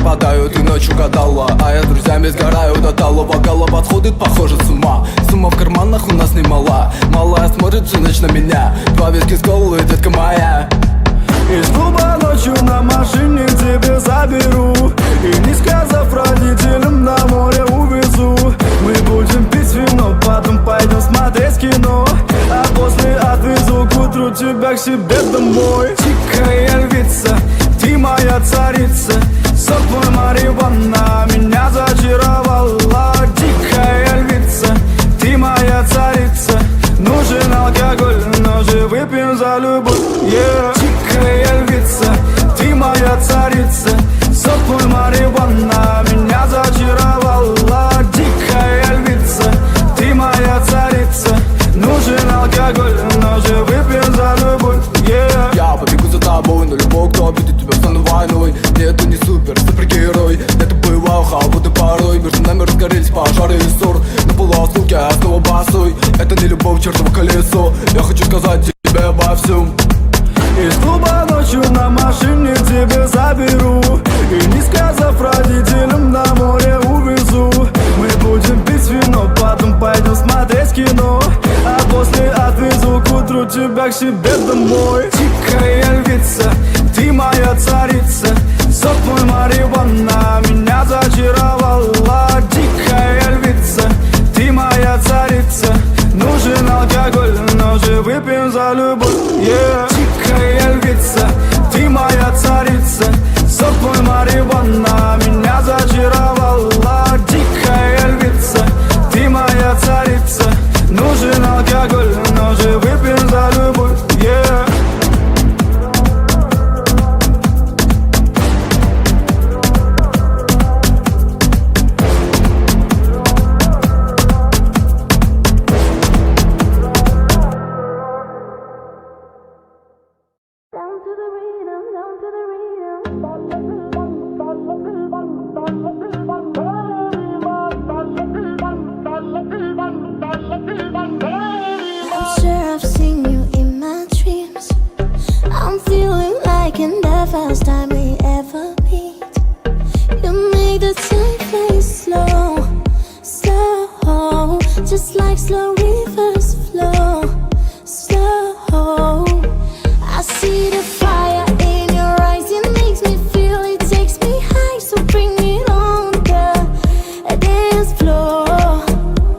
пропадаю, ты ночью гадала, а я с друзьями сгораю до талого. Голова сходит, похоже, с ума. Сумма в карманах у нас немала. Малая смотрит всю ночь на меня. Два виски с колой, детка моя. Из клуба ночью на машине тебе заберу, и не сказав родителям, на море увезу. Мы будем пить вино, потом пойдем смотреть кино, а после отвезу к утру тебя к себе домой. Дикая львица, ты моя царица, сок твой марихуана меня зачаровала. Дикая львица, ты моя царица, нужен алкоголь, но же выпьем за любовь, yeah. Дикая львица, ты моя царица, сок твой марихуана меня зачаровала. Дикая львица, ты моя царица, нужен алкоголь, но же выпьем за любовь, yeah. Я побегу за тобой, но любой, кто обидит тебя, стану войной. Нет, ты не супергерой, это бывало холодно порой. Между нами разгорелись пожары и ссор. На полуоснуке я снова босой. Это не любовь, чертово колесо. Я хочу сказать тебе обо всем. Из клуба ночью на машине тебе заберу, и не сказав родителям, на море увезу. Мы будем пить вино, потом пойдем смотреть кино, а после отвезу к утру тебя к себе домой. Дикая львица, ты моя царица, сок твой марихуана меня зачаровала. Дикая львица, ты моя царица, нужен алкоголь, но же выпьем за любовь, yeah. Дикая львица, ты моя царица, сок твой марихуана меня зачаровала. Дикая львица, ты моя царица, нужен алкоголь, но же выпьем за любовь, yeah. I'm sure I've seen you in my dreams. I'm feeling like in the first time we ever meet. You make the time fly slow, slow, just like slow rivers flow, slow. I see the fire in your eyes, it makes me feel, it takes me high. So bring it on the dance floor.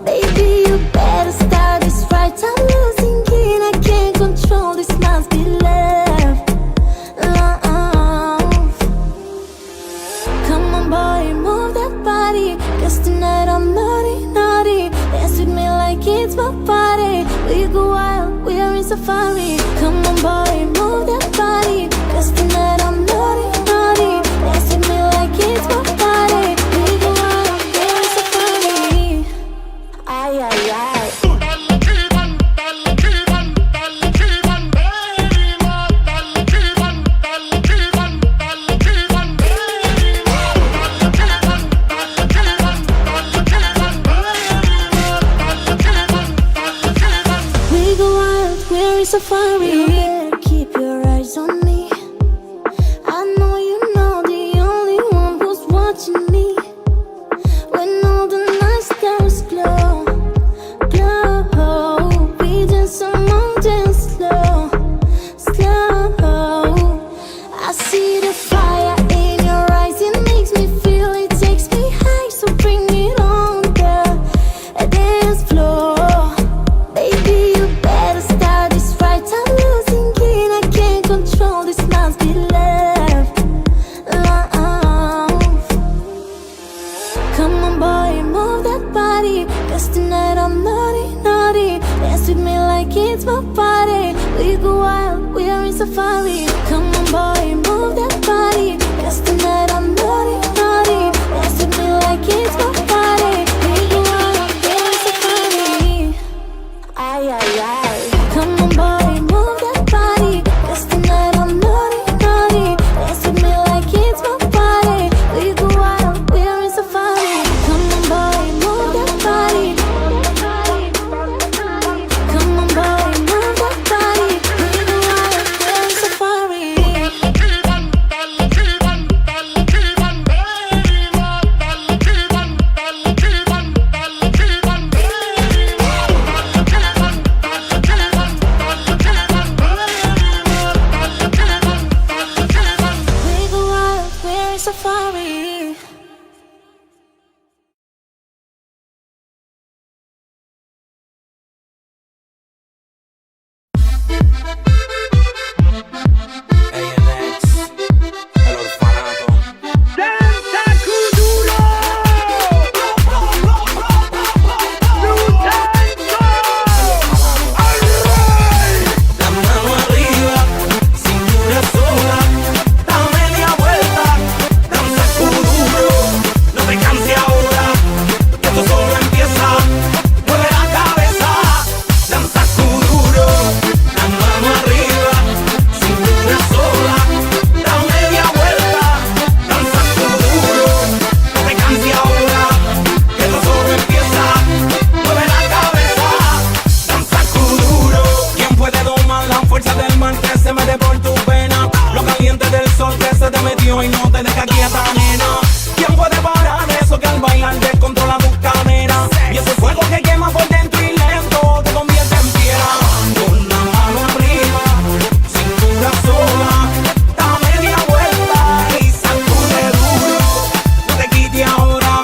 Baby, you better start this right. I'm losing it, I can't control, this must be love, love. Come on boy, move that body, 'cause tonight I'm naughty, naughty. Dance with me like it's my party. We go wild, we are in safari. Come on boy, move that body, 'cause tonight I'm naughty, naughty. Dance with me like it's my party. We go wild, we are in safari. Ay, ay, ay. We go wild, we're in safari. You better keep your eyes on me. I know you know the only one who's watching me. When all the night stars glow, glow, we dance among dance slow, slow. I see the fire in your eyes, it makes me feel, it takes me high. So bring it on the dance floor. Baby, you better start this right. I'm losing it, I can't control, this must be love, love. Come on boy, move that body, 'cause tonight I'm naughty, naughty. Dance with me like it's my party. We go wild, we are in safari. Come on boy, move that body, 'cause tonight I'm naughty, naughty. Dance with me like it's my party. We go wild, we are in safari. Ay, ay, ay. Come on boy, move that body, 'cause tonight I'm naughty, naughty. Dance with me like it's my party. We go wild, we are in safari. Come on boy, move that body. Come on boy, move that body. We go wild, we are in safari. duro y no te deja quieta, nena. ¿Quién puede parar eso que al bailar descontrola tu cadera? Y ese fuego que quema por dentro y lento te convierte en piedra. Con la mano arriba, cintura sola, da media vuelta y sacude duro. No te quites ahora,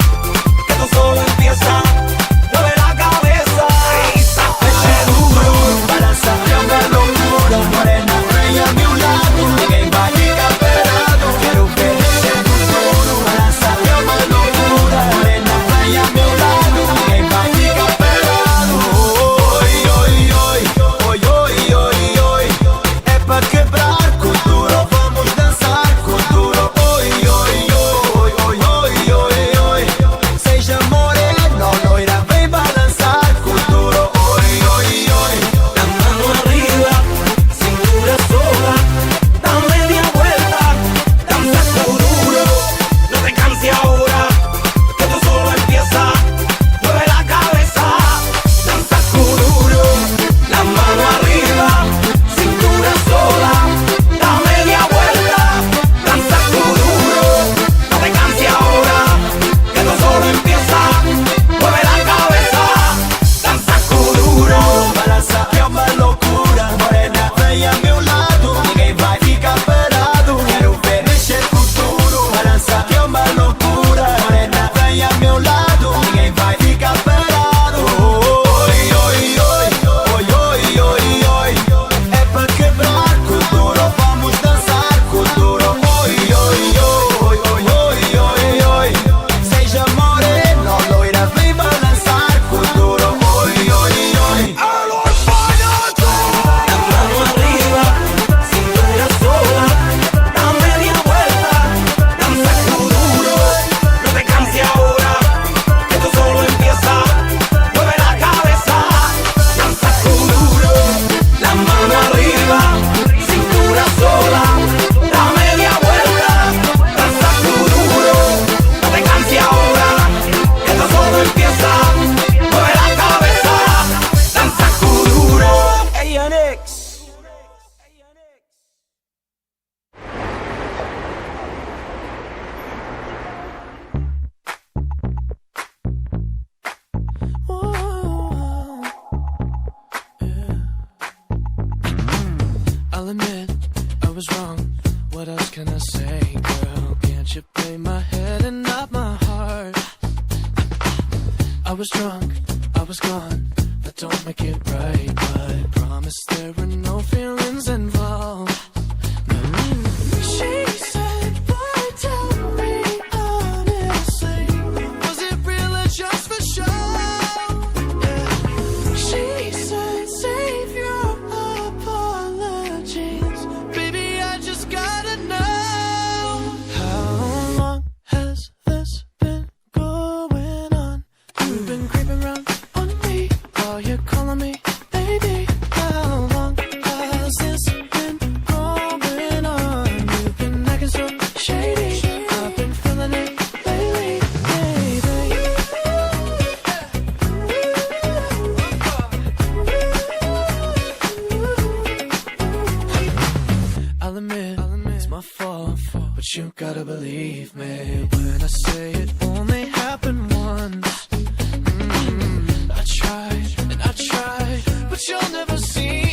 que esto solo empieza. Mueve la cabeza y sacude duro. Balanza una locura, morena, ven a mi lado. Ninguém vai ficar parado. Quero ver esse futuro. Balança uma loucura, morena, ven a mi lado. Ninguém vai ficar parado. Oi, oi, oi, oi, oi, oi, oi. É pra quebrar com duro, vamos dançar com duro. Oi, oi, oi, oi, oi, oi, oi. Seja morena, loira, vem balançar com duro. Oi, oi, oi. La mano arriba, cintura sola, da media vuelta, danza duro, no te canses ahora, que esto solo empieza, mueve la cabeza, danza duro, la mano arriba, cintura sola, da media vuelta, danza duro, no te canses ahora, que esto solo empieza, mueve la cabeza, danza duro. Balança é uma loucura, morena, vem a meu lado. Ninguém vai ficar parado. Quero ver mexer futuro. Balança é uma loucura, morena, vem a meu lado. Ninguém vai ficar parado. Oi, oi, oi, oi, oi, oi, oi. É pra quebrar com duro, vamos dançar com duro. Oi, oi, oi, oi, oi, oi, oi. Seja morena, loira, vem balançar com duro. Oi, oi, oi. La mano arriba, cintura sola, da media vuelta, danza duro, no te canses ahora, que esto solo empieza, mueve la cabeza, danza duro, la mano arriba, cintura sola, da media vuelta, danza duro, no te canses ahora, que esto solo empieza, mueve la cabeza, danza duro. Hey, Onyx. I'll admit I was wrong. What else can I say, girl? Can't you play my head and not my heart? I was drunk, I was gone. That don't make it right, but promise there were no feelings involved. She said, boy, tell me honestly, was it real or just for show? Yeah. She said, save your apologies, baby, I just gotta know. How long has this been going on? You've been creeping around on me while you're calling me lady. How long has this been going on? You've been acting so shady. I've been feeling it lately, baby. I'll admit it's my fault, but you gotta believe me when I say it only happened once. I tried and I tried, but you'll never see